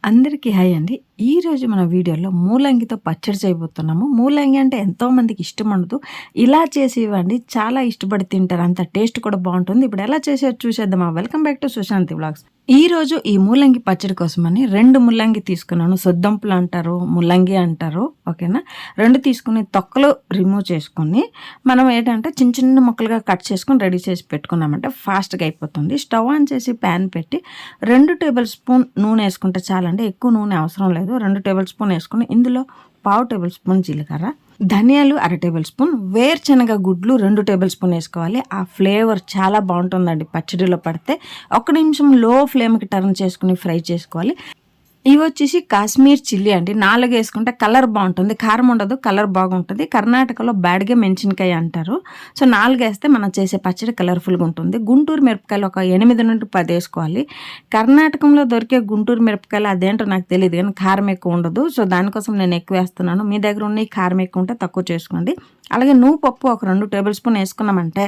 అందరికీ హాయ్ అండి. ఈరోజు మన వీడియోలో మూలంగితో పచ్చడి చేయబోతున్నాము. మూలంగి అంటే ఎంతోమందికి ఇష్టం ఉండదు. ఇలా చేసి ఇవ్వండి, చాలా ఇష్టపడి తింటారు. అంత టేస్ట్ కూడా బాగుంటుంది. ఇప్పుడు ఎలా చేసేది చూసేద్దామా. Welcome back to Sushanti vlogs. ఈరోజు ఈ మూలంగి పచ్చడి కోసమని 2 ముల్లంగి తీసుకున్నాను. సొద్దంపులు అంటారు, ముల్లంగి అంటారు. ఓకేనా, 2 తీసుకుని తొక్కలు రిమూవ్ చేసుకొని మనం ఏంటంటే చిన్న చిన్న ముక్కలుగా కట్ చేసుకొని రెడీ చేసి పెట్టుకున్నామంటే ఫాస్ట్గా అయిపోతుంది. స్టవ్ ఆన్ చేసి ప్యాన్ పెట్టి 2 టేబుల్ స్పూన్ నూనె వేసుకుంటే చాలండి. ఎక్కువ నూనె అవసరం లేదు. 2 టేబుల్ స్పూన్ వేసుకుని ఇందులో 1/2 టేబుల్ స్పూన్ జీలకర్ర, ధనియాలు 1/2 టేబుల్ స్పూన్, వేరుశనగ గుడ్లు 2 టేబుల్ స్పూన్ వేసుకోవాలి. ఆ ఫ్లేవర్ చాలా బాగుంటుందండి పచ్చడిలో పడితే. 1 నిమిషం లో ఫ్లేమ్కి టర్న్ చేసుకుని ఫ్రై చేసుకోవాలి. ఇవి వచ్చేసి కాశ్మీర్ చిల్లీ అండి. 4 వేసుకుంటే కలర్ బాగుంటుంది, కారం ఉండదు, కలర్ బాగుంటుంది. కర్ణాటకలో బ్యాడ్గా మెంచినకాయ అంటారు. సో 4 వేస్తే మనం చేసే పచ్చడి కలర్ఫుల్గా ఉంటుంది. గుంటూరు మిరపకాయలు ఒక 8 నుండి 10 వేసుకోవాలి. కర్ణాటకంలో దొరికే గుంటూరు మిరపకాయలు అదేంటో నాకు తెలియదు, కానీ కారం ఎక్కువ ఉండదు. సో దానికోసం నేను ఎక్కువ వేస్తున్నాను. మీ దగ్గర ఉన్న కారం ఎక్కువ ఉంటే తక్కువ చేసుకోండి. అలాగే నువ్వు పప్పు ఒక 2 టేబుల్ స్పూన్ వేసుకున్నామంటే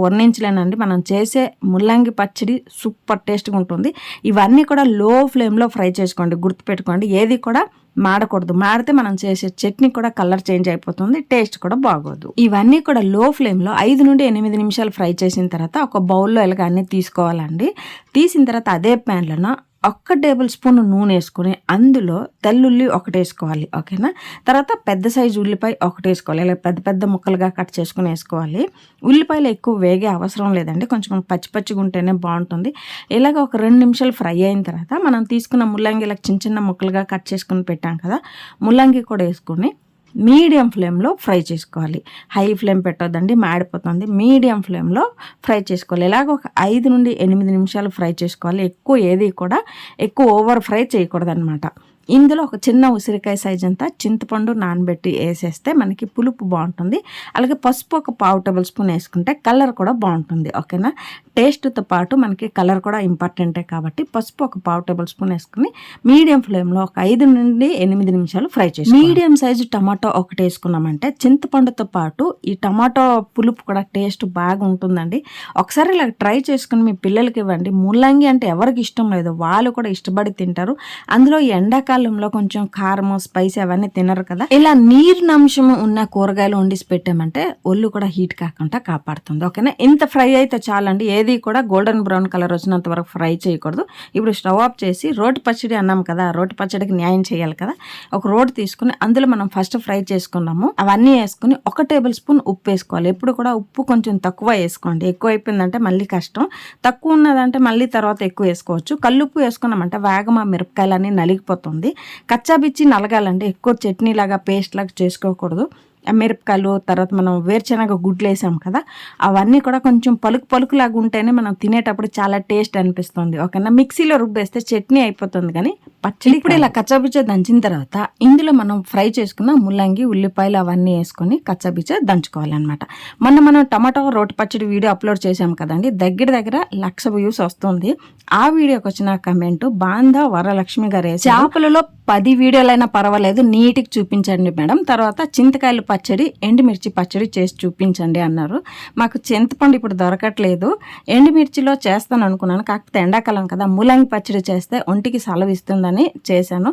వర్ణించలేనండి. మనం చేసే ముల్లంగి పచ్చడి సూపర్ టేస్ట్గా ఉంటుంది. ఇవన్నీ కూడా లో ఫ్లేమ్లో ఫ్రై చేసుకోండి. గుర్తుపెట్టుకోండి, ఏది కూడా మాడకూడదు. మాడితే మనం చేసే చట్నీ కూడా కలర్ చేంజ్ అయిపోతుంది, టేస్ట్ కూడా బాగోదు. ఇవన్నీ కూడా లో ఫ్లేమ్లో 5 నుండి 8 నిమిషాలు ఫ్రై చేసిన తర్వాత ఒక బౌల్లో ఇలాగ అన్నీ తీసుకోవాలండి. తీసిన తర్వాత అదే ప్యాన్లో 1 టేబుల్ స్పూన్ నూనె వేసుకుని అందులో తెల్లుల్లి 1 వేసుకోవాలి. ఓకేనా, తర్వాత పెద్ద సైజు ఉల్లిపాయ 1 వేసుకోవాలి. ఇలా పెద్ద పెద్ద ముక్కలుగా కట్ చేసుకుని వేసుకోవాలి. ఉల్లిపాయలు ఎక్కువ వేగే అవసరం లేదండి, కొంచెం పచ్చి పచ్చిగా ఉంటేనే బాగుంటుంది. ఇలాగ ఒక 2 నిమిషాలు ఫ్రై అయిన తర్వాత మనం తీసుకున్న ముల్లంగి ఇలా చిన్న చిన్న ముక్కలుగా కట్ చేసుకుని పెట్టాం కదా, ముల్లంగి కూడా వేసుకుని మీడియం ఫ్లేమ్లో ఫ్రై చేసుకోవాలి. హై ఫ్లేమ్ పెట్టొద్దండి, మాడిపోతుంది. మీడియం ఫ్లేమ్లో ఫ్రై చేసుకోవాలి. ఇలాగ ఒక 5 నుండి 8 నిమిషాలు ఫ్రై చేసుకోవాలి. ఏది కూడా ఎక్కువ ఓవర్ ఫ్రై చేయకూడదు అనమాట. ఇందులో ఒక చిన్న ఉసిరికాయ సైజ్ అంతా చింతపండు నానబెట్టి వేసేస్తే మనకి పులుపు బాగుంటుంది. అలాగే పసుపు ఒక 1/2 టేబుల్ స్పూన్ వేసుకుంటే కలర్ కూడా బాగుంటుంది. ఓకేనా, టేస్ట్తో పాటు మనకి కలర్ కూడా ఇంపార్టెంటే కాబట్టి పసుపు ఒక 1/2 టేబుల్ స్పూన్ వేసుకుని మీడియం ఫ్లేమ్లో ఒక 5 నుండి 8 నిమిషాలు ఫ్రై చేసి మీడియం సైజు టమాటో 1 వేసుకున్నామంటే చింతపండుతో పాటు ఈ టమాటో పులుపు కూడా టేస్ట్ బాగా ఉంటుందండి. ఒకసారి ఇలా ట్రై చేసుకుని మీ పిల్లలకి ఇవ్వండి. ముల్లంగి అంటే ఎవరికి ఇష్టం లేదు, వాళ్ళు కూడా ఇష్టపడి తింటారు. అందులో ఎండాకాలంలో కొంచెం కారము స్పైసీ అవన్నీ తినరు కదా, ఇలా నీరునంశం ఉన్న కూరగాయలు వండిసి పెట్టామంటే ఒళ్ళు కూడా హీట్ కాకుండా కాపాడుతుంది. ఓకేనా, ఇంత ఫ్రై అయితే చాలండి. ఏది కూడా గోల్డెన్ బ్రౌన్ కలర్ వచ్చినంత వరకు ఫ్రై చేయకూడదు. ఇప్పుడు స్టవ్ ఆఫ్ చేసి రోటి పచ్చడి అన్నాం కదా, రోటి పచ్చడికి న్యాయం చేయాలి కదా, ఒక రోటి తీసుకుని అందులో మనం ఫస్ట్ ఫ్రై చేసుకున్నాము అవన్నీ వేసుకుని 1 టేబుల్ స్పూన్ ఉప్పు వేసుకోవాలి. ఎప్పుడు కూడా ఉప్పు కొంచెం తక్కువ వేసుకోండి. ఎక్కువ అయిపోయిందంటే మళ్ళీ కష్టం, తక్కువ ఉన్నదంటే మళ్ళీ తర్వాత ఎక్కువ వేసుకోవచ్చు. కల్లుప్పు వేసుకున్నామంటే వేగమా మిరపకాయలన్నీ నలిగిపోతుంది. కచ్చాబిచ్చి నలగాలండి, ఎక్కువ చట్నీ లాగా పేస్ట్ లాగా చేసుకోకూడదు. మిరపకాయలు తర్వాత మనం వేరుశనగ గుడ్లు వేసాం కదా, అవన్నీ కూడా కొంచెం పలుకులాగా ఉంటేనే మనం తినేటప్పుడు చాలా టేస్ట్ అనిపిస్తుంది. ఓకేనా, మిక్సీలో రుబ్బేస్తే చట్నీ అయిపోతుంది కానీ పచ్చడి. ఇప్పుడు ఇలా కచ్చాబిచ్చ దంచిన తర్వాత ఇందులో మనం ఫ్రై చేసుకున్న ముల్లంగి ఉల్లిపాయలు అవన్నీ వేసుకొని కచ్చాబిచ్చ దంచుకోవాలన్నమాట. మనం టమాటో రోటి పచ్చడి వీడియో అప్లోడ్ చేసాం కదండి, దగ్గర 1,00,000 వ్యూస్ వస్తుంది. ఆ వీడియోకి వచ్చిన కమెంట్ బాంధ వరలక్ష్మి గారు చేపలలో 10 వీడియోలైనా పర్వాలేదు నీటికి చూపించండి మేడం, తర్వాత చింతకాయలు పచ్చడి ఎండుమిర్చి పచ్చడి చేసి చూపించండి అన్నారు. మాకు చింతపండు ఇప్పుడు దొరకట్లేదు, ఎండుమిర్చిలో చేస్తాను అనుకున్నాను, కాకపోతే ఎండాకాలం కదా ముల్లంగి పచ్చడి చేస్తే ఒంటికి సెలవిస్తుందని చేశాను.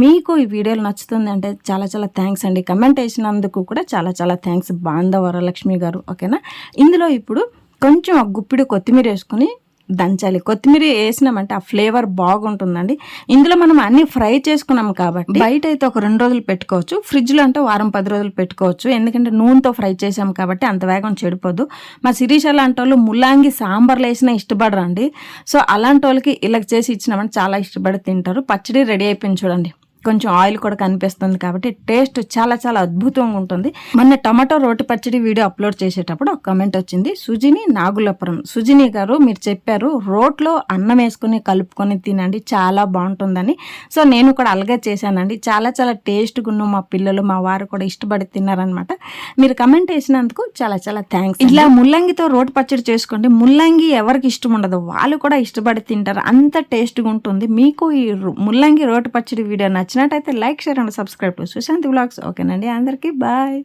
మీకు ఈ వీడియోలు నచ్చుతుంది అంటే చాలా చాలా థ్యాంక్స్ అండి. కమెంట్ వేసినందుకు కూడా చాలా చాలా థ్యాంక్స్ బాంధ వరలక్ష్మి గారు. ఓకేనా, ఇందులో ఇప్పుడు కొంచెం గుప్పిడి కొత్తిమీర వేసుకుని దంచాలి. కొత్తిమీర వేసినామంటే ఆ ఫ్లేవర్ బాగుంటుందండి. ఇందులో మనం అన్ని ఫ్రై చేసుకున్నాం కాబట్టి బయట అయితే ఒక 2 రోజులు పెట్టుకోవచ్చు, ఫ్రిడ్జ్లో అంటే వారం 10 రోజులు పెట్టుకోవచ్చు. ఎందుకంటే నూనెతో ఫ్రై చేసాం కాబట్టి అంత వేగం చెడిపోదు. మా శిరీష లాంటి వాళ్ళు ముల్లంగి సాంబార్లు వేసినా ఇష్టపడరండి. సో అలాంటి వాళ్ళకి ఇలా చేసి ఇచ్చినామంటే చాలా ఇష్టపడి తింటారు. పచ్చడి రెడీ అయిపోయింది చూడండి, కొంచెం ఆయిల్ కూడా కనిపిస్తుంది కాబట్టి టేస్ట్ చాలా చాలా అద్భుతంగా ఉంటుంది. మొన్న టమాటో రోటి పచ్చడి వీడియో అప్లోడ్ చేసేటప్పుడు ఒక కమెంట్ వచ్చింది, సుజిని నాగులపురం. సుజిని గారు మీరు చెప్పారు రోట్లో అన్నం వేసుకుని కలుపుకొని తినండి చాలా బాగుంటుందని. సో నేను కూడా అలాగే చేశానండి, చాలా చాలా టేస్ట్గా ఉన్న మా పిల్లలు మా వారు కూడా ఇష్టపడి తిన్నారనమాట. మీరు కమెంట్ వేసినందుకు చాలా చాలా థ్యాంక్స్. ఇలా ముల్లంగితో రోటి పచ్చడి చేసుకోండి. ముల్లంగి ఎవరికి ఇష్టం ఉండదు, వాళ్ళు కూడా ఇష్టపడి తింటారు, అంత టేస్ట్గా ఉంటుంది. మీకు ఈ ముల్లంగి రోటి పచ్చడి వీడియో నచ్చినట్టయితే like, share and subscribe to Sushanti vlogs. ఓకేనండి, అందరికీ బాయ్.